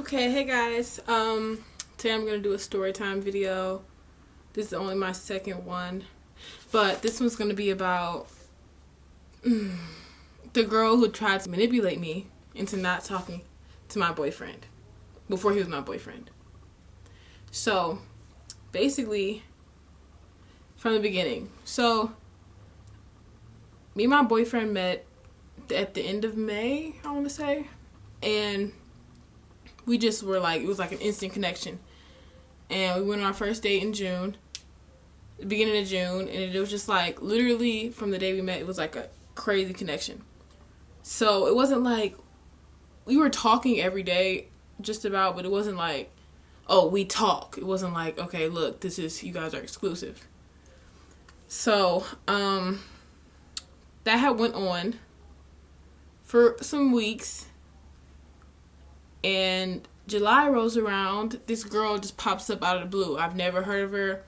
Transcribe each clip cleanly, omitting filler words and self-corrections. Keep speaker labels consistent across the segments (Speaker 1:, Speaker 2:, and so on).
Speaker 1: Okay, hey guys. Today I'm gonna do a story time video. This is only my second one, but this one's gonna be about the girl who tried to manipulate me into not talking to my boyfriend before he was my boyfriend. So, basically, from the beginning. So, me and my boyfriend met at the end of May, I want to say, and we just were like, it was like an instant connection. And we went on our first date in June, the beginning of June, and it was just like, literally from the day we met, it was like a crazy connection. So it wasn't like, we were talking every day just about, but it wasn't like, oh, we talk. It wasn't like, okay, look, you guys are exclusive. So, that had went on for some weeks. And July rolls around, this girl just pops up out of the blue. I've never heard of her,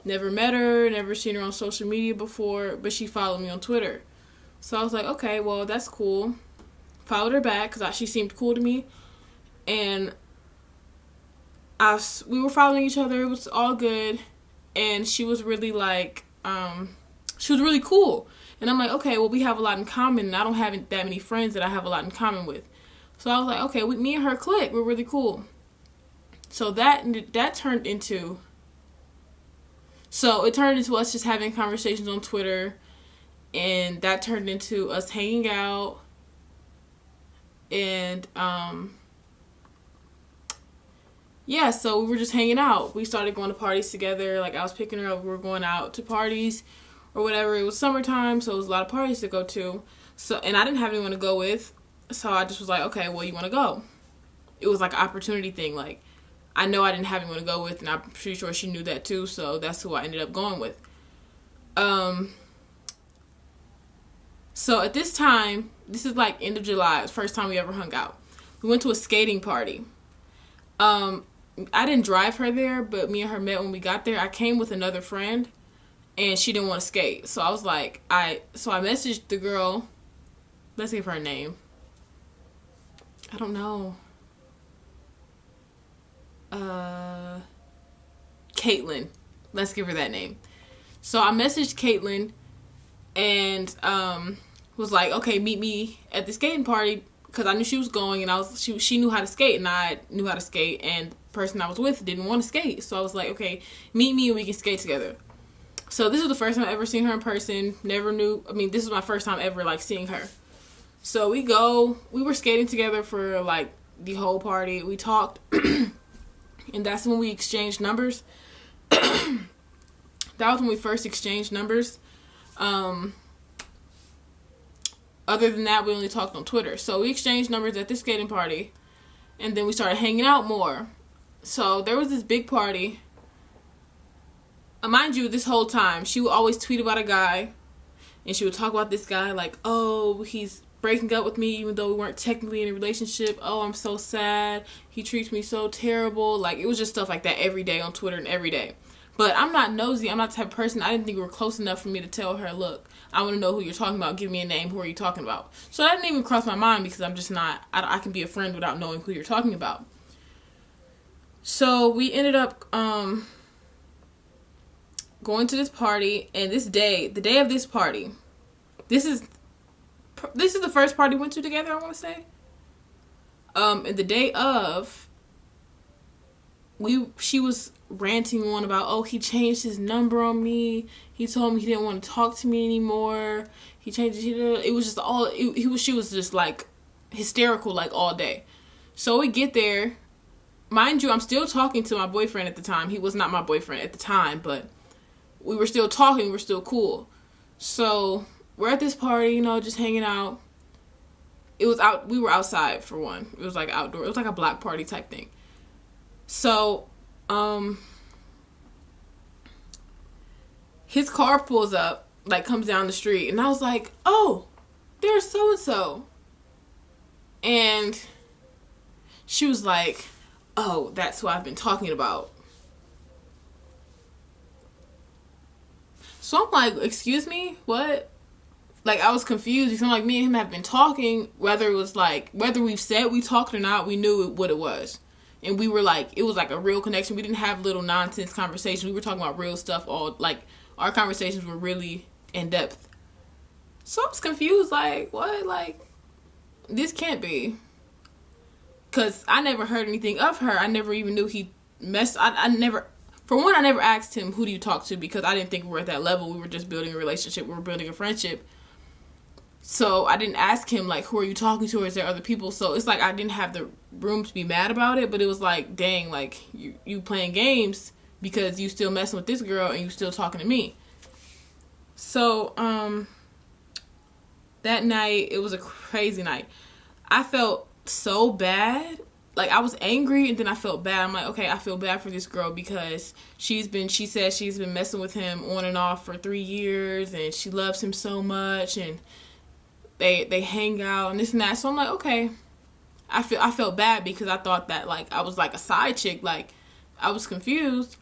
Speaker 1: never met her, never seen her on social media before, but she followed me on Twitter. So I was like, okay, well, that's cool. Followed her back because she seemed cool to me. And we were following each other. It was all good. And she was really like, she was really cool. And I'm like, okay, well, we have a lot in common. And I don't have that many friends that I have a lot in common with. So I was like, okay, me and her click. We're really cool. So that turned into... So it turned into us just having conversations on Twitter. And that turned into us hanging out. And, yeah, so we were just hanging out. We started going to parties together. Like, I was picking her up. We were going out to parties or whatever. It was summertime, so it was a lot of parties to go to. So, and I didn't have anyone to go with. So I just was like, okay, well, you want to go? It was like an opportunity thing. Like, I know I didn't have anyone to go with, and I'm pretty sure she knew that too. So that's who I ended up going with. So at this time, this is like end of July, first time we ever hung out. We went to a skating party. I didn't drive her there, but me and her met when we got there. I came with another friend, and she didn't want to skate. So I was like, I messaged the girl. Let's give her a name. I don't know. Caitlin. Let's give her that name. So I messaged Caitlin and was like, okay, meet me at the skating party, because I knew she was going, and she knew how to skate, and I knew how to skate, and the person I was with didn't want to skate. So I was like, okay, meet me and we can skate together. So this was the first time I ever seen her in person. This was my first time ever like seeing her. So we were skating together for like the whole party. We talked, and that's when we exchanged numbers. That was when we first exchanged numbers. Other than that, we only talked on Twitter. So we exchanged numbers at this skating party, and then we started hanging out more. So there was this big party. Mind you, this whole time, she would always tweet about a guy, and she would talk about this guy like, oh, he's breaking up with me even though we weren't technically in a relationship. Oh, I'm so sad. He treats me so terrible. Like, it was just stuff like that every day on Twitter and every day. But I'm not nosy. I'm not the type of person. I didn't think we were close enough for me to tell her, look, I want to know who you're talking about. Give me a name. Who are you talking about? So that didn't even cross my mind, because I'm just not, I can be a friend without knowing who you're talking about. So we ended up going to this party, and the day of this party, this is the first party we went to together, I want to say. And the day of, she was ranting on about, oh, he changed his number on me. He told me he didn't want to talk to me anymore. He changed it. It was just she was just like hysterical like all day. So we get there. Mind you, I'm still talking to my boyfriend at the time. He was not my boyfriend at the time, but we were still talking. We were still cool. So we're at this party, just hanging out. We were outside for one. It was like outdoor. It was like a block party type thing. So, his car pulls up, like comes down the street, and I was like, oh, there's so-and-so. And she was like, oh, that's who I've been talking about. So I'm like, excuse me? What? Like, I was confused because I'm like, me and him have been talking, whether we've said we talked or not, we knew what it was. And we were like, it was like a real connection. We didn't have little nonsense conversations. We were talking about real stuff. All like our conversations were really in depth. So I was confused, like, what? Like, this can't be. Because I never heard anything of her. I never even knew he messed. I never, for one, I never asked him, who do you talk to? Because I didn't think we were at that level. We were just building a relationship. We were building a friendship. So I didn't ask him, like, who are you talking to? Or is there other people? So it's like I didn't have the room to be mad about it. But it was like, dang, like, you playing games because you still messing with this girl and you still talking to me. So, that night, it was a crazy night. I felt so bad. Like, I was angry and then I felt bad. I'm like, okay, I feel bad for this girl because she said she's been messing with him on and off for 3 years and she loves him so much and they hang out and this and that. So I'm like, okay. I felt bad because I thought that, like, I was like a side chick. Like, I was confused.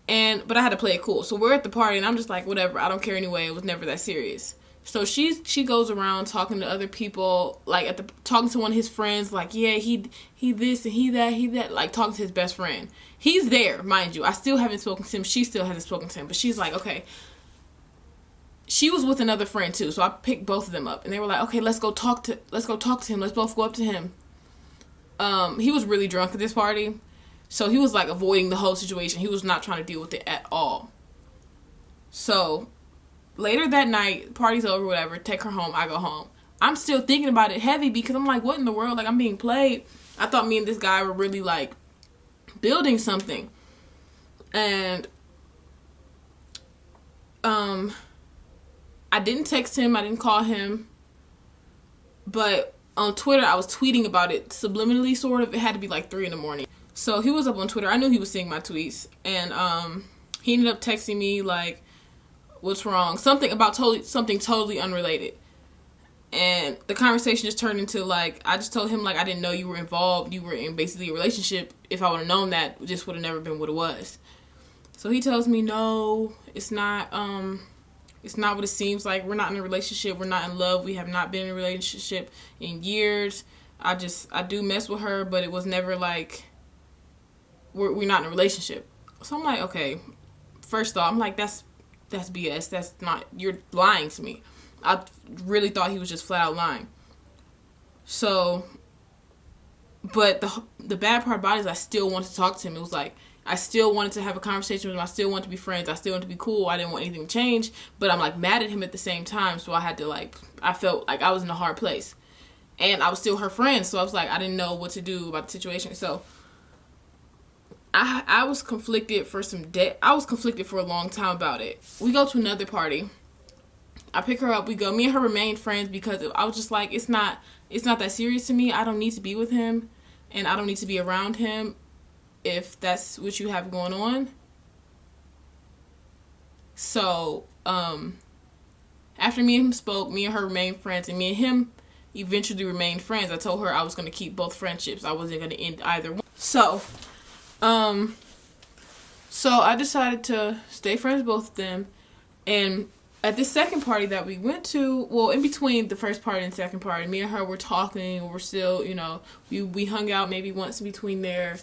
Speaker 1: But I had to play it cool. So we're at the party and I'm just like, whatever, I don't care anyway. It was never that serious. So she goes around talking to other people, like talking to one of his friends, like, yeah, he this and he that, like talking to his best friend. He's there, mind you. I still haven't spoken to him. She still hasn't spoken to him. But she's like, okay. She was with another friend too, so I picked both of them up, and they were like, okay, let's go talk to him. Let's both go up to him. He was really drunk at this party, so he was like avoiding the whole situation. He was not trying to deal with it at all. So later that night, party's over, whatever, take her home, I go home. I'm still thinking about it heavy because I'm like, what in the world? Like, I'm being played. I thought me and this guy were really, like, building something. And, I didn't text him. I didn't call him. But on Twitter, I was tweeting about it subliminally, sort of. It had to be, like, 3 in the morning. So he was up on Twitter. I knew he was seeing my tweets. And, he ended up texting me, like, what's wrong? Something totally unrelated. And the conversation just turned into, like, I just told him, like, I didn't know you were involved. You were in basically a relationship. If I would have known that, it just would have never been what it was. So he tells me, no, it's not what it seems like. We're not in a relationship. We're not in love. We have not been in a relationship in years. I do mess with her, but it was never, like, we're not in a relationship. So I'm like, okay. First off, I'm like, that's BS. That's not, you're lying to me. I really thought he was just flat out lying. So, but the bad part about it is I still wanted to talk to him. It was like, I still wanted to have a conversation with him. I still wanted to be friends. I still wanted to be cool. I didn't want anything to change. But I'm, like, mad at him at the same time. So I had to, like, I felt like I was in a hard place. And I was still her friend. So I was like, I didn't know what to do about the situation. So I was conflicted for I was conflicted for a long time about it. We go to another party. I pick her up. We go. Me and her remained friends because I was just like, it's not that serious to me. I don't need to be with him, and I don't need to be around him if that's what you have going on. So, after me and him spoke, me and her remained friends, and me and him eventually remained friends. I told her I was going to keep both friendships. I wasn't going to end either one. So I decided to stay friends with both of them, and at this second party that we went to, well, in between the first party and second party, me and her were talking. We're still, we hung out maybe once in between there.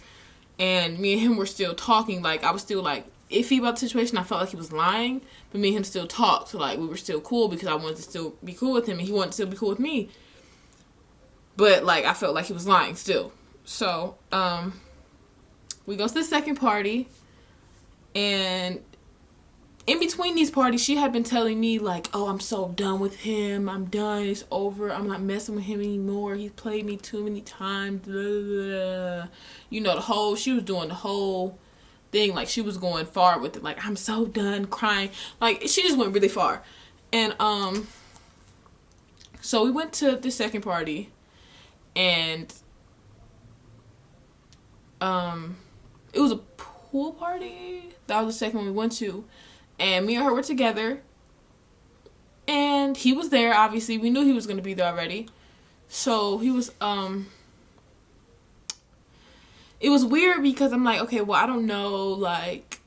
Speaker 1: And me and him were still talking. Like, I was still, like, iffy about the situation. I felt like he was lying. But me and him still talked. So, like, we were still cool because I wanted to still be cool with him. And he wanted to still be cool with me. But, like, I felt like he was lying still. So, we go to the second party. And in between these parties, she had been telling me, like, oh, I'm so done with him. I'm done. It's over. I'm not messing with him anymore. He's played me too many times. Blah, blah, blah. She was doing the whole thing. Like, she was going far with it. Like, I'm so done crying. Like, she just went really far. And, so we went to the second party. And, it was a pool party. That was the second one we went to. And me and her were together. And he was there, obviously. We knew he was going to be there already. So he was, it was weird because I'm like, okay, well, I don't know, like,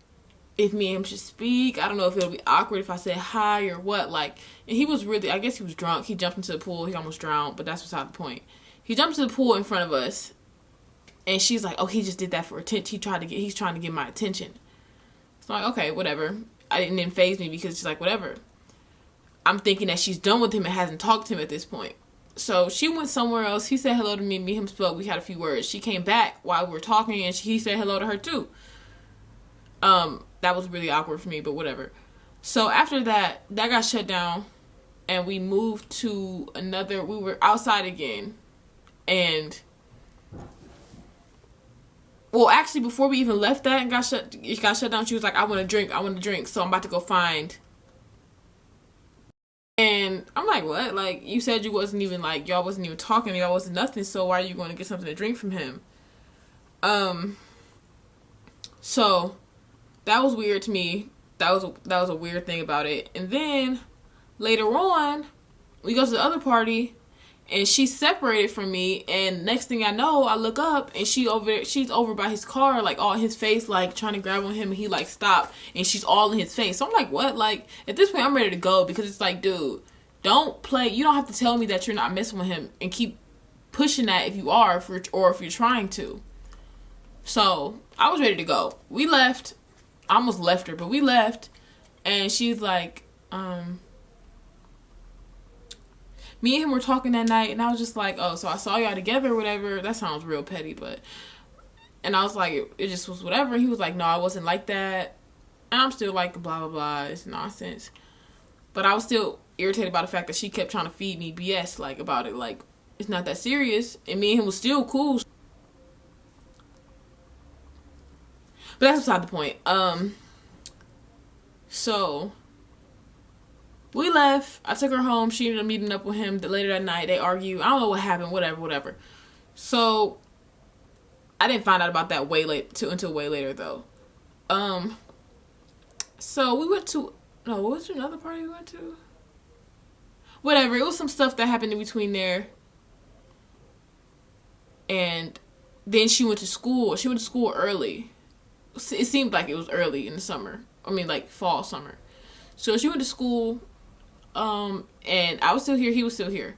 Speaker 1: if me and him should speak. I don't know if it'll be awkward if I say hi or what. Like, and he was really, I guess he was drunk. He jumped into the pool. He almost drowned, but that's beside the point. He jumped into the pool in front of us. And she's like, oh, he just did that for attention. He's trying to get my attention. So I'm like, okay, whatever. I didn't faze me because she's like, whatever. I'm thinking that she's done with him and hasn't talked to him at this point. So she went somewhere else. He said hello to me. Me and him spoke. We had a few words. She came back while we were talking, and he said hello to her too. That was really awkward for me, but whatever. So after that got shut down, and we moved to another. We were outside again, and well, actually, before we even left that and it got shut down. She was like, "I want to drink. So I'm about to go find." And I'm like, what? Like, you said you wasn't even, like, y'all wasn't even talking, y'all wasn't nothing, so why are you going to get something to drink from him? So, that was weird to me. That was a weird thing about it. And then, later on, we go to the other party, and she's separated from me, and next thing I know, I look up, and she's over by his car, like, all in his face, like, trying to grab on him, and he, like, stopped, and she's all in his face. So I'm like, what? Like, at this point, I'm ready to go, because it's like, dude, don't play. You don't have to tell me that you're not messing with him, and keep pushing that if you are, or if you're trying to. So, I was ready to go. We left. I almost left her, but we left, and she's like, me and him were talking that night, and I was just like, oh, so I saw y'all together or whatever. That sounds real petty, but... And I was like, it just was whatever. And he was like, no, I wasn't like that. And I'm still like, blah, blah, blah. It's nonsense. But I was still irritated by the fact that she kept trying to feed me BS, like, about it. Like, it's not that serious. And me and him was still cool. But that's beside the point. So... we left. I took her home. She ended up meeting up with him later that night. They argued. I don't know what happened. Whatever. So, I didn't find out about that until way later, though. So, we went to... No, what was another party we went to? Whatever. It was some stuff that happened in between there. And then she went to school. She went to school early. It seemed like it was early in the summer. I mean, like, fall, summer. So, she went to school... and I was still here, he was still here.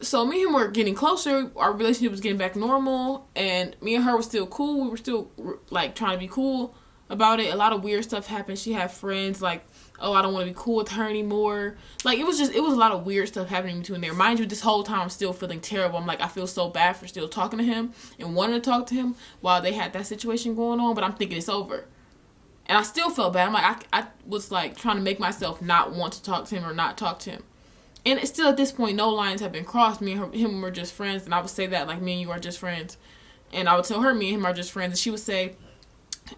Speaker 1: So me and him were getting closer, our relationship was getting back normal, and me and her were still cool, we were still, like, trying to be cool about it. A lot of weird stuff happened. She had friends, like, oh, I don't want to be cool with her anymore. Like, it was a lot of weird stuff happening between there. Mind you, this whole time I'm still feeling terrible. I'm like, I feel so bad for still talking to him, and wanting to talk to him while they had that situation going on, but I'm thinking it's over. And I still felt bad. I'm like, I was like trying to make myself not want to talk to him or not talk to him. And it's still at this point, no lines have been crossed. Me and him were just friends. And I would say that, like, me and you are just friends. And I would tell her me and him are just friends. And she would say,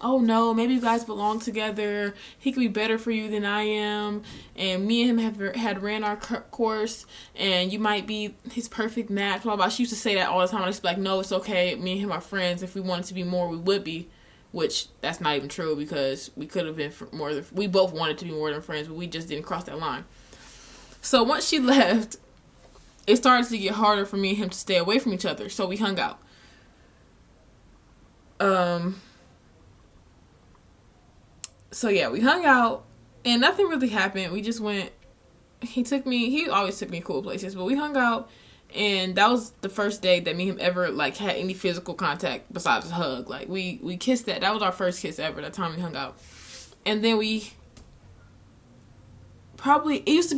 Speaker 1: oh no, maybe you guys belong together. He could be better for you than I am. And me and him had ran our course. And you might be his perfect match. Blah, blah. She used to say that all the time. I used to be like, no, it's okay. Me and him are friends. If we wanted to be more, we would be. Which, that's not even true, because we could have been more than... We both wanted to be more than friends, but we just didn't cross that line. So once she left, it started to get harder for me and him to stay away from each other. So we hung out. So yeah, we hung out, and nothing really happened. We just went... He always took me cool places, but we hung out. And that was the first day that me and him ever, like, had any physical contact besides a hug. Like, we kissed that. That was our first kiss ever, that time we hung out. And then we probably... It used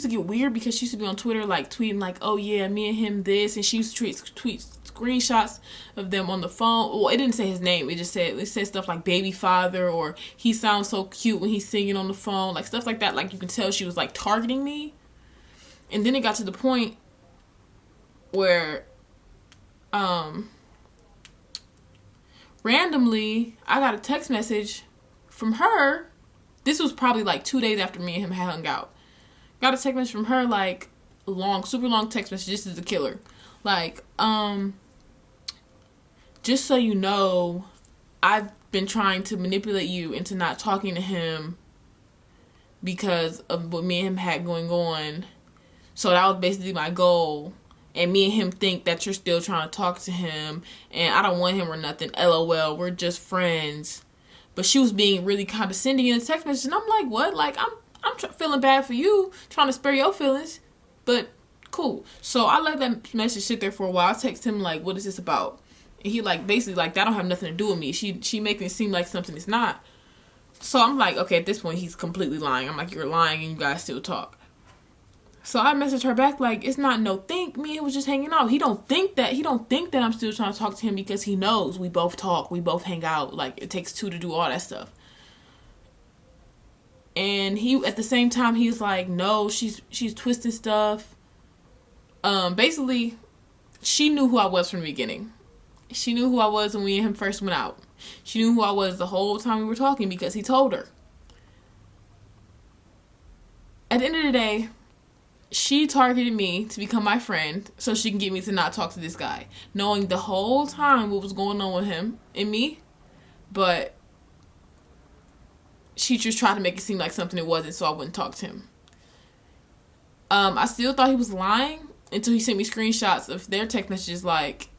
Speaker 1: to get weird because she used to be on Twitter, like, tweeting, like, oh, yeah, me and him this. And she used to tweet screenshots of them on the phone. Well, it didn't say his name. It said stuff like baby father, or he sounds so cute when he's singing on the phone. Like, stuff like that. Like, you can tell she was, like, targeting me. And then it got to the point where randomly I got a text message from her. This was probably like 2 days after me and him had hung out. Got a text message from her, like, super long text message. This is the killer. Like, just so you know, I've been trying to manipulate you into not talking to him because of what me and him had going on. So that was basically my goal. And me and him think that you're still trying to talk to him. And I don't want him or nothing. LOL. We're just friends. But she was being really condescending in the text message. And I'm like, what? Like, I'm feeling bad for you. Trying to spare your feelings. But cool. So I let that message sit there for a while. I text him like, what is this about? And he like basically like that don't have nothing to do with me. She making it seem like something it's not. So I'm like, okay, at this point he's completely lying. I'm like, you're lying and you guys still talk. So I messaged her back like, it's not no think. Me and him was just hanging out. He don't think that I'm still trying to talk to him because he knows we both talk, we both hang out. Like it takes two to do all that stuff. And he at the same time he's like, no, she's twisting stuff. Basically, she knew who I was from the beginning. She knew who I was when we and him first went out. She knew who I was the whole time we were talking because he told her. At the end of the day, she targeted me to become my friend so she can get me to not talk to this guy, knowing the whole time what was going on with him and me, but she just tried to make it seem like something it wasn't so I wouldn't talk to him. I still thought he was lying until he sent me screenshots of their text messages like,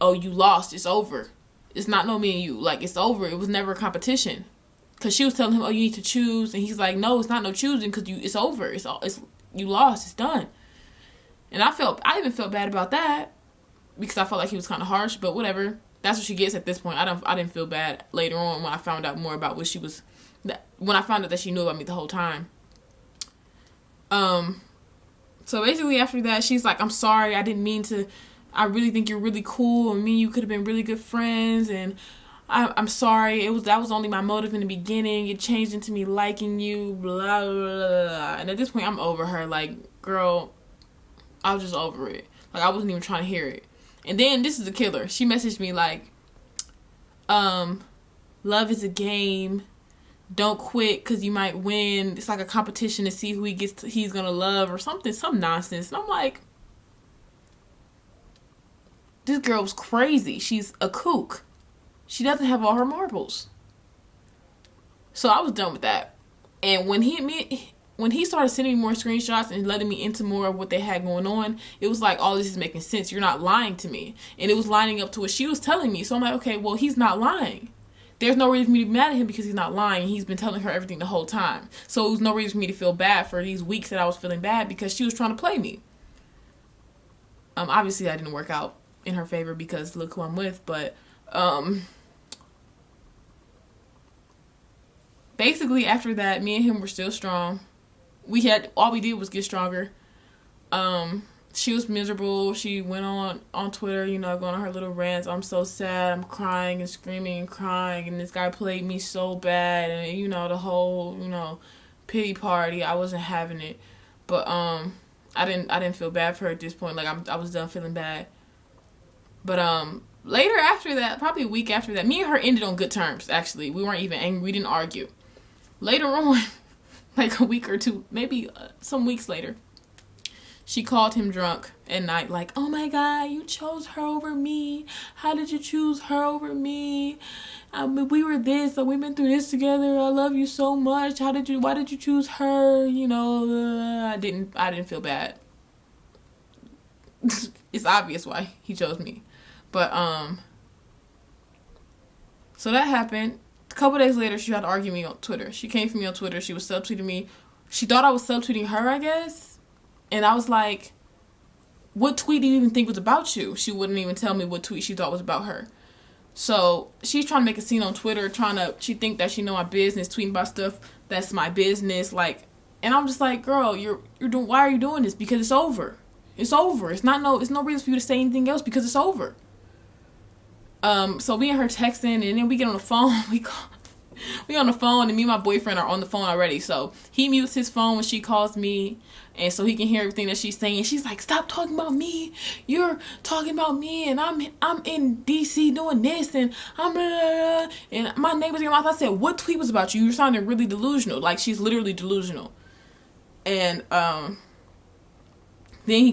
Speaker 1: oh, you lost, it's over. It's not no me and you, like it's over. It was never a competition. Cause she was telling him, oh, you need to choose, and he's like, no, it's not no choosing, cause it's over. It's you lost. It's done. And I even felt bad about that because I felt like he was kind of harsh. But whatever. That's what she gets at this point. I didn't feel bad later on when I found out more about what she was. When I found out that she knew about me the whole time. So basically after that, she's like, I'm sorry. I didn't mean to. I really think you're really cool, and me and you could have been really good friends, and I'm sorry. That was only my motive in the beginning. It changed into me liking you, blah, blah, blah. And at this point, I'm over her. Like, girl, I was just over it. Like, I wasn't even trying to hear it. And then, this is a killer. She messaged me like, love is a game. Don't quit because you might win. It's like a competition to see who he's going to love or something. Some nonsense. And I'm like, this girl was crazy. She's a kook. She doesn't have all her marbles. So I was done with that. And when he started sending me more screenshots and letting me into more of what they had going on, it was like, all this is making sense. You're not lying to me. And it was lining up to what she was telling me. So I'm like, okay, well, he's not lying. There's no reason for me to be mad at him because he's not lying. He's been telling her everything the whole time. So it was no reason for me to feel bad for these weeks that I was feeling bad because she was trying to play me. Obviously, that didn't work out in her favor because look who I'm with. But basically, after that, me and him were still strong. All we did was get stronger. She was miserable. She went on Twitter, going on her little rants. I'm so sad. I'm crying and screaming and crying. And this guy played me so bad. And, the whole, pity party. I wasn't having it. But I didn't feel bad for her at this point. Like, I was done feeling bad. But later after that, probably a week after that, me and her ended on good terms, actually. We weren't even angry. We didn't argue. Later on, like a week or two, maybe some weeks later, she called him drunk at night, like, oh my God, you chose her over me. How did you choose her over me? We were this, we've been through this together. I love you so much. Why did you choose her? I didn't feel bad. It's obvious why he chose me. But, so that happened. A couple days later, she tried to argue me on Twitter. She came for me on Twitter. She was subtweeting me. She thought I was subtweeting her, I guess. And I was like, what tweet do you even think was about you? She wouldn't even tell me what tweet she thought was about her. So she's trying to make a scene on Twitter, she think that she know my business, tweeting about stuff that's my business. Like, and I'm just like, girl, you're doing, why are you doing this? Because it's over. It's over. It's no reason for you to say anything else because it's over. So me and her texting, and then we get on the phone. We on the phone, and me and my boyfriend are on the phone already. So he mutes his phone when she calls me, and so he can hear everything that she's saying. She's like, "Stop talking about me. You're talking about me, and I'm in DC doing this, and I'm blah, blah, blah, and my neighbor's in your mouth." I said, "What tweet was about you? You're sounding really delusional. Like she's literally delusional." And then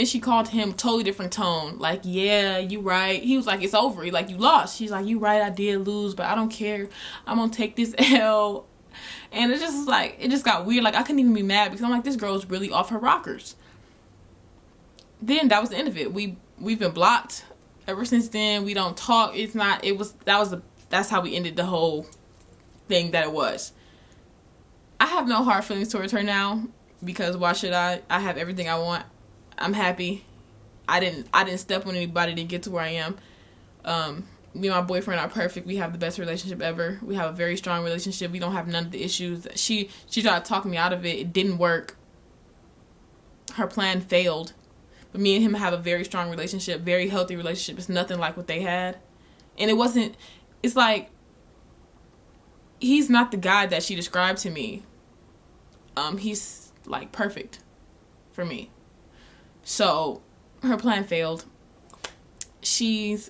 Speaker 1: she called him totally different tone. Like, yeah, you right. He was like, it's over. Like, you lost. She's like, you right, I did lose, but I don't care. I'm going to take this L. And it just got weird. Like, I couldn't even be mad because I'm like, this girl's really off her rockers. Then that was the end of it. We've been blocked ever since then. We don't talk. That's how we ended the whole thing that it was. I have no hard feelings towards her now. Because why should I? I have everything I want. I'm happy. I didn't step on anybody to get to where I am. Me and my boyfriend are perfect. We have the best relationship ever. We have a very strong relationship. We don't have none of the issues. She tried to talk me out of it. It didn't work. Her plan failed. But me and him have a very strong relationship, very healthy relationship. It's nothing like what they had. And it wasn't, it's like, he's not the guy that she described to me. He's like perfect for me. So her plan failed. She's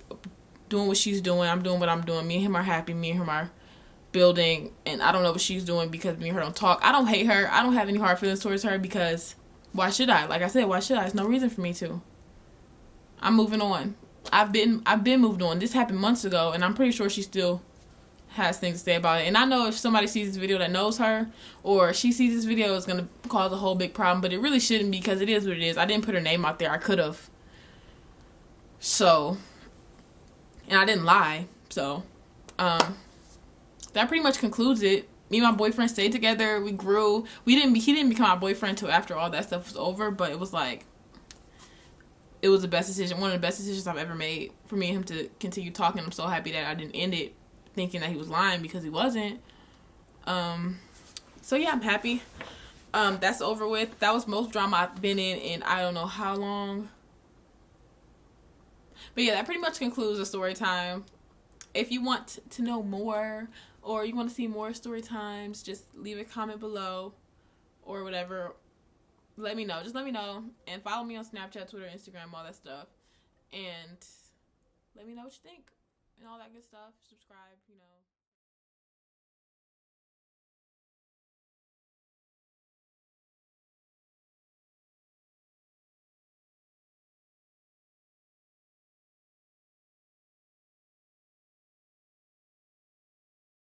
Speaker 1: doing what she's doing. I'm doing what I'm doing. Me and him are happy. Me and him are building. And I don't know what she's doing because me and her don't talk. I don't hate her. I don't have any hard feelings towards her because why should I? Like I said, why should I? There's no reason for me to. I'm moving on. I've been moved on. This happened months ago, and I'm pretty sure she still has things to say about it. And I know if somebody sees this video that knows her, or she sees this video, it's gonna cause a whole big problem. But it really shouldn't, because it is what it is. I didn't put her name out there. I could have. So, and I didn't lie. So, that pretty much concludes it. Me and my boyfriend stayed together. We grew. He didn't become my boyfriend until after all that stuff was over. But it was like, it was the best decision. One of the best decisions I've ever made for me and him to continue talking. I'm so happy that I didn't end it thinking that he was lying, because he wasn't. So yeah, I'm happy. That's over with. That was most drama I've been in I don't know how long. But yeah, that pretty much concludes the story time. If you want to know more, or you want to see more story times, just leave a comment below or whatever. Let me know. Just let me know. And follow me on Snapchat, Twitter, Instagram, all that stuff. And let me know what you think and all that good stuff. Subscribe,